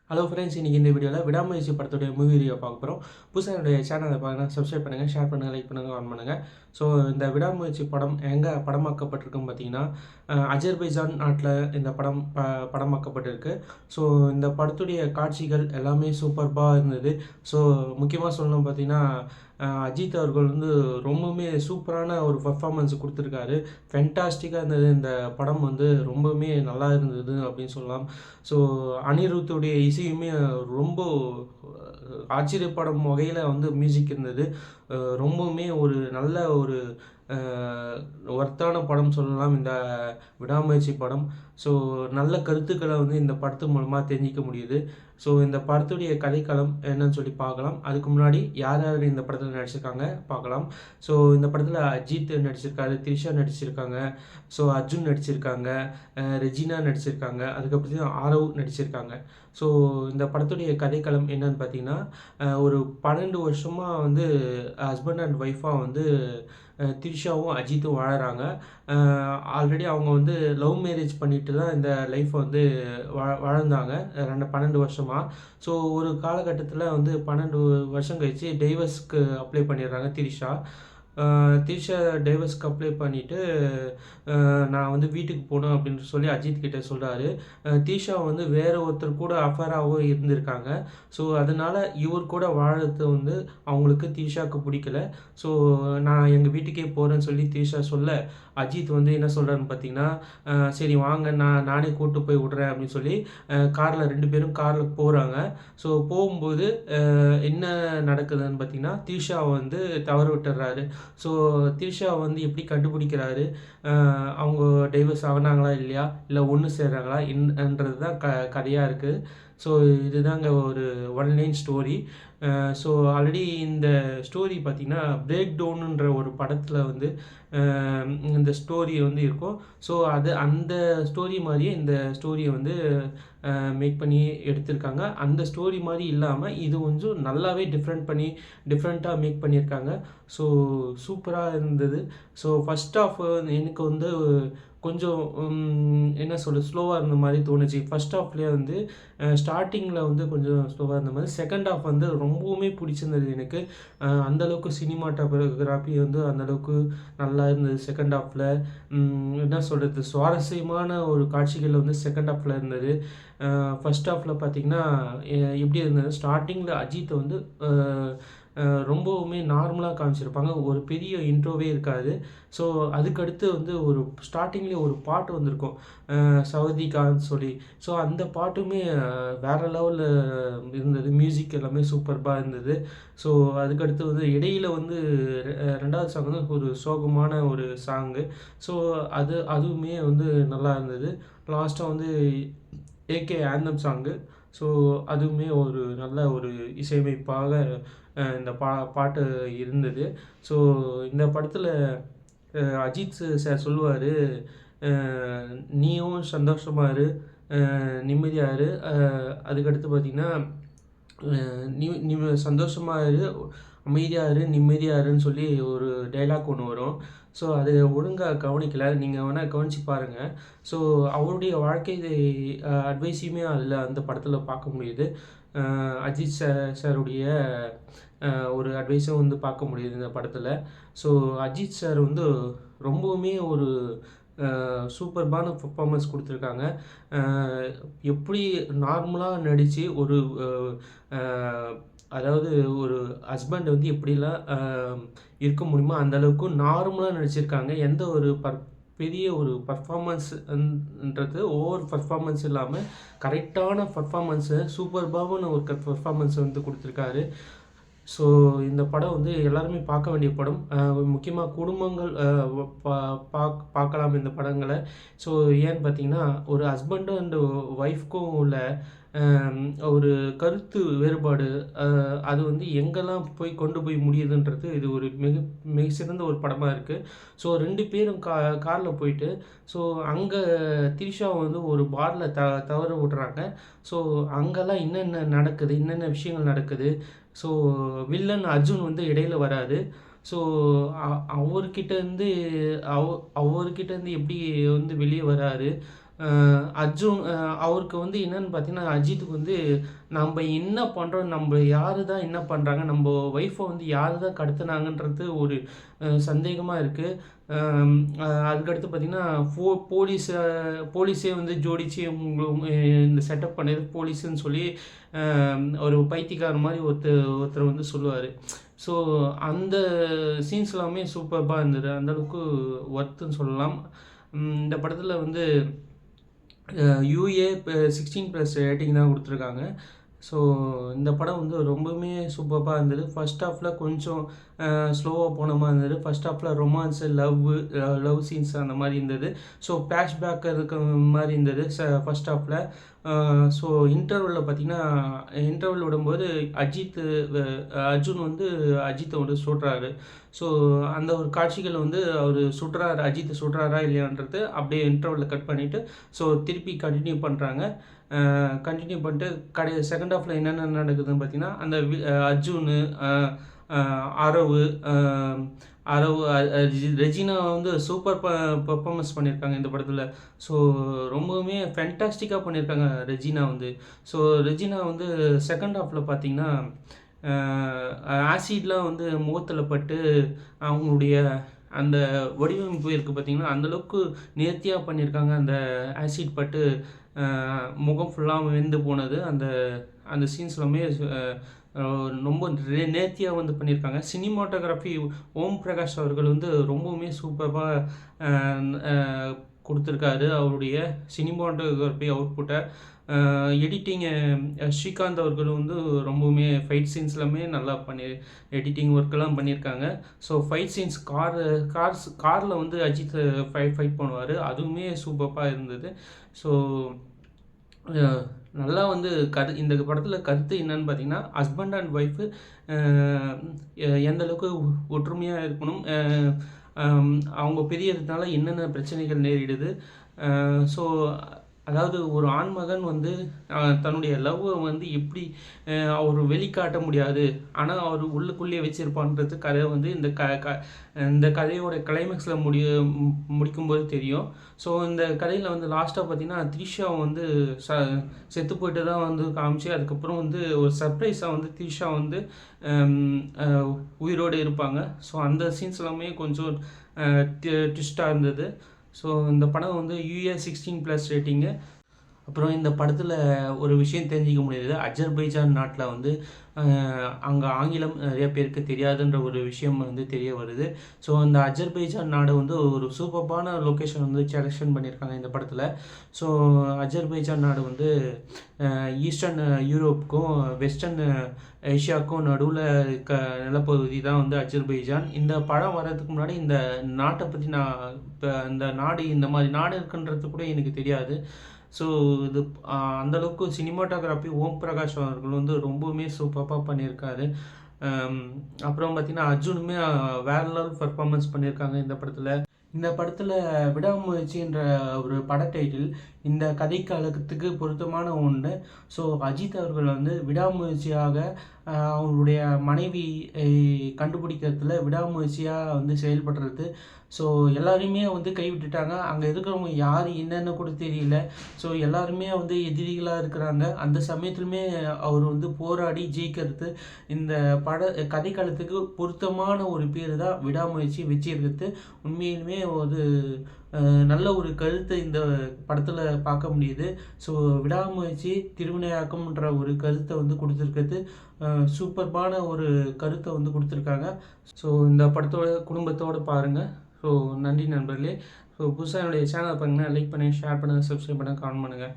Hello friends, இன்றைக்கி இந்த வீடியோவில் விடாமுயற்சி படத்துடைய மூவி ரிவ்யூ பார்க்க போகிறோம். புதுசாக என்னுடைய சேனலை பார்க்கணும், சப்ஸ்கிரைப் பண்ணுங்கள், ஷேர் பண்ணுங்கள், லைக் பண்ணுங்கள், ஆன் பண்ணுங்கள். ஸோ இந்த விடாமுயற்சி படம் எங்கே படமாக்கப்பட்டிருக்குன்னு பார்த்தீங்கன்னா, அஜர்பைஜான் நாட்டில் இந்த படம் படமாக்கப்பட்டிருக்கு. ஸோ இந்த படத்துடைய காட்சிகள் எல்லாமே சூப்பர்பாக இருந்தது. ஸோ முக்கியமாக சொல்லணும் பார்த்தீங்கன்னா, அஜித் அவர்கள் வந்து ரொம்பவுமே சூப்பரான ஒரு பர்ஃபார்மன்ஸ் கொடுத்துருக்காரு. ஃபென்டாஸ்டிக்காக இருந்தது. இந்த படம் வந்து ரொம்பவுமே நல்லா இருந்தது அப்படின்னு சொல்லலாம். ஸோ அனிருத்துடைய இசையுமே ரொம்ப ஆச்சரியப்படும் வகையில் வந்து மியூசிக் இருந்தது. ரொம்பவுமே ஒரு நல்ல ஒரு ஒர்த்தான படம் சொல்லலாம் இந்த விடாமுயற்சி படம். ஸோ நல்ல கருத்துக்களை வந்து இந்த படத்து மூலமாக தெரிஞ்சிக்க முடியுது. ஸோ இந்த படத்துடைய கதைக்களம் என்னன்னு சொல்லி பார்க்கலாம். அதுக்கு முன்னாடி யார் யார் இந்த படத்தில் நடிச்சிருக்காங்க பார்க்கலாம். ஸோ இந்த படத்தில் அஜித் நடிச்சிருக்காரு, த்ரிஷா நடிச்சிருக்காங்க, ஸோ அர்ஜுன் நடிச்சிருக்காங்க, ரெஜினா நடிச்சிருக்காங்க, அதுக்கப்புறம் ஆரவ் நடிச்சிருக்காங்க. ஸோ இந்த படத்துடைய கதைக்களம் என்னன்னு பார்த்தீங்கன்னா, ஒரு 12 வருஷமாக வந்து ஹஸ்பண்ட் அண்ட் ஒய்ஃபாக வந்து த்ரிஷாவும் அஜித்தும் வாழறாங்க. ஆல்ரெடி அவங்க வந்து லவ் மேரேஜ் பண்ணிட்டு தான் இந்த லைஃப்பை வந்து வாழ்ந்தாங்க 12 வருஷமாக. ஸோ ஒரு காலகட்டத்தில் வந்து 12 வருஷம் கழிச்சு டைவர்ஸ்க்கு அப்ளை பண்ணிடுறாங்க த்ரிஷா. டைவர்ஸ்க்கு அப்ளை பண்ணிவிட்டு நான் வந்து வீட்டுக்கு போகணும் அப்படின்னு சொல்லி அஜித் கிட்டே சொல்கிறாரு. த்ரிஷா வந்து வேறு ஒருத்தர் கூட அஃபேராகவும் இருந்திருக்காங்க. ஸோ அதனால் இவர் கூட வாழறது வந்து அவங்களுக்கு த்ரிஷாவுக்கு பிடிக்கல. ஸோ நான் எங்கள் வீட்டுக்கே போகிறேன்னு சொல்லி த்ரிஷா சொல்ல, அஜித் வந்து என்ன சொல்கிறாருன்னு பார்த்தீங்கன்னா, சரி வாங்க நானே கூப்பிட்டு போய் விட்றேன் அப்படின்னு சொல்லி காரில் 2 பேரும் காரில் போகிறாங்க. ஸோ போகும்போது என்ன நடக்குதுன்னு பார்த்தீங்கன்னா, த்ரிஷா வந்து தவற விட்டுறாரு. ஸோ த்ரிஷா வந்து எப்படி கண்டுபிடிக்கிறாரு, அவங்க டைவர்ஸ் ஆகினாங்களா இல்லையா, இல்லை ஒன்று சேர்றாங்களா என்றது தான் கதையாக இருக்குது. ஸோ இதுதாங்க ஒரு one line story. So already இந்த ஸ்டோரி பார்த்திங்கன்னா பிரேக் டவுனுன்ற ஒரு படத்தில் வந்து இந்த ஸ்டோரி வந்து இருக்கும். ஸோ அந்த ஸ்டோரி மாதிரியே இந்த ஸ்டோரியை வந்து மேக் பண்ணி எடுத்திருக்காங்க. அந்த ஸ்டோரி மாதிரி இல்லாமல் இது கொஞ்சம் நல்லாவே டிஃப்ரெண்ட்டாக மேக் பண்ணியிருக்காங்க. ஸோ சூப்பராக இருந்தது. ஸோ ஃபஸ்ட் ஆஃப் எனக்கு வந்து கொஞ்சம் என்ன சொல்ல ஸ்லோவாக இருந்த மாதிரி தோணுச்சு. ஃபஸ்ட் ஹாஃப்லேயே வந்து ஸ்டார்டிங்கில் வந்து கொஞ்சம் ஸ்லோவாக இருந்த மாதிரி, செகண்ட் ஹாஃப் வந்து ரொம்பவுமே பிடிச்சிருந்தது எனக்கு. அந்தளவுக்கு சினிமாட்டோகிராஃபி வந்து அந்தளவுக்கு நல்லா இருந்தது செகண்ட் ஹாஃபில். என்ன சொல்கிறது, சுவாரஸ்யமான ஒரு காட்சிகள் வந்து செகண்ட் ஹாஃபில் இருந்தது. ஃபஸ்ட் ஹாஃபில் பார்த்திங்கன்னா எப்படி இருந்தது, ஸ்டார்டிங்கில் அஜித்தை வந்து ரொம்பவுமே நார்மலாக காமிச்சிருப்பாங்க. ஒரு பெரிய இன்ட்ரோவே இருக்காது. ஸோ அதுக்கடுத்து வந்து ஒரு ஸ்டார்டிங்லேயே ஒரு பாட்டு வந்திருக்கும், சவுதிகான்னு சொல்லி. ஸோ அந்த பாட்டுமே வேறு லெவலில் இருந்தது. மியூசிக் எல்லாமே சூப்பர்பாக இருந்தது. ஸோ அதுக்கடுத்து வந்து இடையில் வந்து 2வது சாங் வந்து ஒரு சோகமான ஒரு சாங்கு. ஸோ அதுவுமே வந்து நல்லா இருந்தது. லாஸ்ட்டாக வந்து ஏகே ஆந்தம் சாங்கு. ஸோ அதுவுமே ஒரு நல்ல ஒரு இசையமைப்பாக இந்த பாட்டு இருந்தது. ஸோ இந்த படத்தில் அஜித் சார் சொல்லுவார், நீயும் சந்தோஷமாக இரு, நிம்மதியாக இரு. அதுக்கடுத்து பார்த்திங்கன்னா, நீ சந்தோஷமாக இரு, அமைதியாக இரு, நிம்மதியாக இருன்னு சொல்லி ஒரு டைலாக் ஒன்று வரும். ஸோ அது ஒழுங்காக கவனிக்கலை, நீங்கள் வேணால் கவனித்து பாருங்கள். ஸோ அவருடைய வாழ்க்கை அட்வைஸையுமே அதில் அந்த படத்தில் பார்க்க முடியுது. அஜித் சாருடைய ஒரு அட்வைஸும் வந்து பார்க்க முடியுது இந்த படத்தில். ஸோ அஜித் சார் வந்து ரொம்பவுமே ஒரு சூப்பர்பான பர்ஃபார்மன்ஸ் கொடுத்துருக்காங்க. எப்படி நார்மலாக நடித்து ஒரு அதாவது ஒரு ஹஸ்பண்ட் வந்து எப்படிலாம் இருக்க முடியுமோ அந்தளவுக்கு நார்மலாக நடிச்சிருக்காங்க. எந்த ஒரு பெரிய ஒரு பர்ஃபார்மன்ஸ்ன்றது ஓவர் பர்ஃபார்மன்ஸ் இல்லாமல் கரெக்டான பர்ஃபார்மன்ஸை சூப்பர்பான ஒரு பர்ஃபார்மன்ஸை வந்து கொடுத்துருக்காரு. ஸோ இந்த படம் வந்து எல்லாருமே பார்க்க வேண்டிய படம். முக்கியமாக குடும்பங்கள் பார்க்கலாம் இந்த படங்களை. ஸோ ஏன்னு பார்த்தீங்கன்னா, ஒரு ஹஸ்பண்டு அண்டு ஒய்ஃப்க்கும் உள்ள ஒரு கருத்து வேறுபாடு அது வந்து எங்கெல்லாம் கொண்டு போய் முடியுதுன்றது இது ஒரு மிக சிறந்த ஒரு படமாக இருக்குது. ஸோ 2 பேரும் காரில் போயிட்டு, ஸோ அங்கே த்ரிஷா வந்து ஒரு பாரில் தவற விட்றாங்க. ஸோ அங்கெல்லாம் என்னென்ன விஷயங்கள் நடக்குது. ஸோ வில்லன் அர்ஜுன் வந்து இடையில வராரு. ஸோ அவர்கிட்டேருந்து எப்படி வந்து வெளியே வராரு. அர்ஜுன் அவருக்கு வந்து என்னன்னு பார்த்தீங்கன்னா, அஜித்துக்கு வந்து நம்ப என்ன பண்றோம், நம்ப யாரு தான் என்ன பண்றாங்க, நம்ப ஒய்ஃப வந்து யாரு தான் கடத்துனாங்கன்றது ஒரு சந்தேகமா இருக்கு. அம் அதுக்கடுத்து பார்த்தீங்கன்னா, போலீஸே வந்து ஜோடிச்சு இந்த செட்டப் பண்ணது போலீஸுன்னு சொல்லி அ ஒரு பைத்தியக்காரன் மாரி ஒருத்தர் வந்து சொல்லுவாரு. ஸோ அந்த சீன்ஸ் எல்லாமே சூப்பர்பா இருந்தது. அந்த அளவுக்கு ஒர்த்துன்னு சொல்லலாம். இந்த படத்தில வந்து யூஏ 16+ ரேட்டிங் தான் குடுத்துருக்காங்க. ஸோ இந்த படம் வந்து ரொம்பவுமே சூப்பர்பா இருந்தது. ஃபர்ஸ்ட் ஹாஃப்ல கொஞ்சம் ஸ்லோவா போன மாரி இருந்தது. ஃபர்ஸ்ட் ஹாஃப்ல ரொமான்ஸு, லவ் சீன்ஸ் அந்த மாரி இருந்தது. ஸோ ஃப்ளாஷ்பேக் இருக்க மாரி இருந்தது ஃபர்ஸ்ட் ஹாஃப்ல. ஸோ இன்டர்வல்ல பார்த்தீங்கன்னா, இன்டர்வல் விடும்போது அஜித் வ அர்ஜுன் வந்து அஜித்த வந்து சுடுறாரு. ஸோ அந்த ஒரு காட்சிகள் வந்து அவரு சுடுறாரு, அஜித்த சுடுறாரா இல்லையான்றது அப்படியே இன்டர்வல்ல கட் பண்ணிட்டு, ஸோ திருப்பி கன்டின்யூ பண்றாங்க. கன்டின்யூ பண்ணிட்டு செகண்ட் ஹாஃப்ல என்னென்ன நடக்குதுன்னு பார்த்தீங்கன்னா, அந்த அர்ஜுனு, அ அ அரவு, அ அரவு அ அ ரெஜினா வந்து சூப்பர் பெர்ஃபார்மன்ஸ் பண்ணியிருக்காங்க இந்த படத்தில. ஸோ ரொம்பவுமே ஃபேன்டாஸ்டிக்கா பண்ணியிருக்காங்க ரெஜினா வந்து. ஸோ ரெஜினா வந்து செகண்ட் ஹாஃப்ல பார்த்தீங்கன்னா, அ ஆசிட்லாம் வந்து முகத்தில பட்டு அவங்களுடைய அந்த வடிவமைப்பு இருக்கு பார்த்தீங்கன்னா, அந்த அளவுக்கு நேர்த்தியா பண்ணியிருக்காங்க. அந்த ஆசிட் பட்டு முகம் ஃபுல்லா வெந்து போனது. அந்த அந்த சீன்ஸ் எல்லாமே அ ரொம்ப நேர்த்தியா வந்து பண்ணியிருக்காங்க. சினிமாட்டோகிராஃபி ஓம் பிரகாஷ் அவர்கள் வந்து ரொம்பவுமே சூப்பர்பா அ அ குடுத்துருக்காரு. அவருடைய சினிமாட்டோகிராஃபி அவுட்புட்ட. எடிட்டிங் ஸ்ரீகாந்த் அவர்கள் வந்து ரொம்பவுமே ஃபைட் சீன்ஸ் எல்லாமே நல்லா எடிட்டிங் ஒர்க்லாம் பண்ணியிருக்காங்க. ஸோ ஃபைட் சீன்ஸ் கார்ல வந்து அஜித் ஃபைட் பண்ணுவாரு. அதுவுமே சூப்பர்பா இருந்தது. ஸோ அ நல்லா வந்து இந்த படத்தில கருத்து என்னன்னு பார்த்தீங்கன்னா, ஹஸ்பண்ட் அண்ட் ஒய்ஃபு அ எந்த அளவுக்கு ஒற்றுமையா இருக்கணும். அவங்க பிரியறதுனால என்னென்ன பிரச்சனைகள் நேரிடுது. ஸோ அதாவது ஒரு ஆண்மகன் வந்து தன்னுடைய லவ்வ வந்து எப்படி அவரு வெளிக்காட்ட முடியாது. ஆனா, அவரு உள்ளுக்குள்ளேயே வச்சிருப்பான்றது கதை வந்து இந்த க க இந்த கதையோட கிளைமாக்ஸ்ல முடிக்கும்போது தெரியும். ஸோ இந்த கதையில வந்து லாஸ்ட்டா பார்த்தீங்கன்னா, த்ரிஷா வந்து ச செத்து போயிட்டு தான் வந்து காமிச்சு, அதுக்கப்புறம் வந்து ஒரு சர்ப்ரைஸா வந்து த்ரிஷா வந்து அம் அ உயிரோடு இருப்பாங்க. ஸோ அந்த சீன்ஸ் எல்லாமே கொஞ்சம் அ ட்விஸ்ட்டா இருந்தது. ஸோ இந்த படம் வந்து யூஏ 16+ ரேட்டிங்கு. அப்புறம் இந்த படத்தில ஒரு விஷயம் தெரிஞ்சுக்க முடியுது. அஜர்பைஜான் நாட்ல வந்து அ அங்க ஆங்கிலம் நெறைய பேருக்கு தெரியாதுன்ற ஒரு விஷயம் வந்து தெரிய வருது. ஸோ அந்த அஜர்பைஜான் நாடு வந்து ஒரு சூப்பர்பான லொகேஷன் வந்து செலக்ஷன் பண்ணியிருக்காங்க இந்த படத்தில. ஸோ அஜர்பைஜான் நாடு வந்து ஈஸ்டர்ன் யூரோப்புக்கும், வெஸ்டர்ன் ஏசியாவுக்கும் நடுவுல இருக்க நிலப்பகுதி தான் வந்து அஜர்பைஜான். இந்த படம் வர்றதுக்கு முன்னாடி இந்த நாட்ட பத்தி நான் இந்த நாடு இந்த மாரி நாடு இருக்குன்றது கூட எனக்கு தெரியாது. ஸோ இது அந்த அளவுக்கு சினிமாட்டோகிராஃபி ஓம் பிரகாஷ் அவர்கள் வந்து ரொம்பவுமே சூப்பர்பா பண்ணியிருக்காரு. அம் அப்புறம் பார்த்தீங்கன்னா, அர்ஜுனுமே வேற லெவல் பெர்ஃபார்மன்ஸ் பண்ணியிருக்காங்க இந்த படத்தில. இந்த படத்துல விடாமுயற்சின்ற ஒரு பட டைட்டில் இந்த கதைக்களத்துக்கு பொருத்தமான ஒண்ணு. ஸோ அஜித் அவர்கள் வந்து விடாமுயற்சியாக அவங்களுடைய மனைவி கண்டுபிடிக்கிறதுல விடாமுயற்சியா வந்து செயல்படுறது. ஸோ எல்லாரையுமே வந்து கைவிட்டுட்டாங்க. அங்க இருக்கிறவங்க யாரு என்னன்னு கூட தெரியல. ஸோ எல்லாருமே வந்து எதிரிகளா இருக்கிறாங்க. அந்த சமயத்திலுமே அவர் வந்து போராடி ஜெயிக்கிறது. இந்த கதைக்களத்துக்கு பொருத்தமான ஒரு பேரு தான் விடாமுயற்சி வச்சிருக்கிறது. உண்மையிலுமே ஒரு நல்ல ஒரு கருத்து இந்த படத்துல பார்க்க முடியுது. ஸோ விடாமுயற்சி திருவினையாக்கம்ன்ற ஒரு கருத்த வந்து குடுத்துருக்கிறது. சூப்பர்பான ஒரு கருத்த வந்து குடுத்துருக்காங்க. ஸோ இந்த படத்தோட குடும்பத்தோட பாருங்க. ஸோ நன்றி நண்பர்களே. ஸோ புதுசா என்னுடைய சேனல பாருங்கன்னா லைக் பண்ணுங்க, ஷேர் பண்ணுங்க, சப்ஸ்கிரைப் பண்ணுங்க, கமெண்ட் பண்ணுங்க.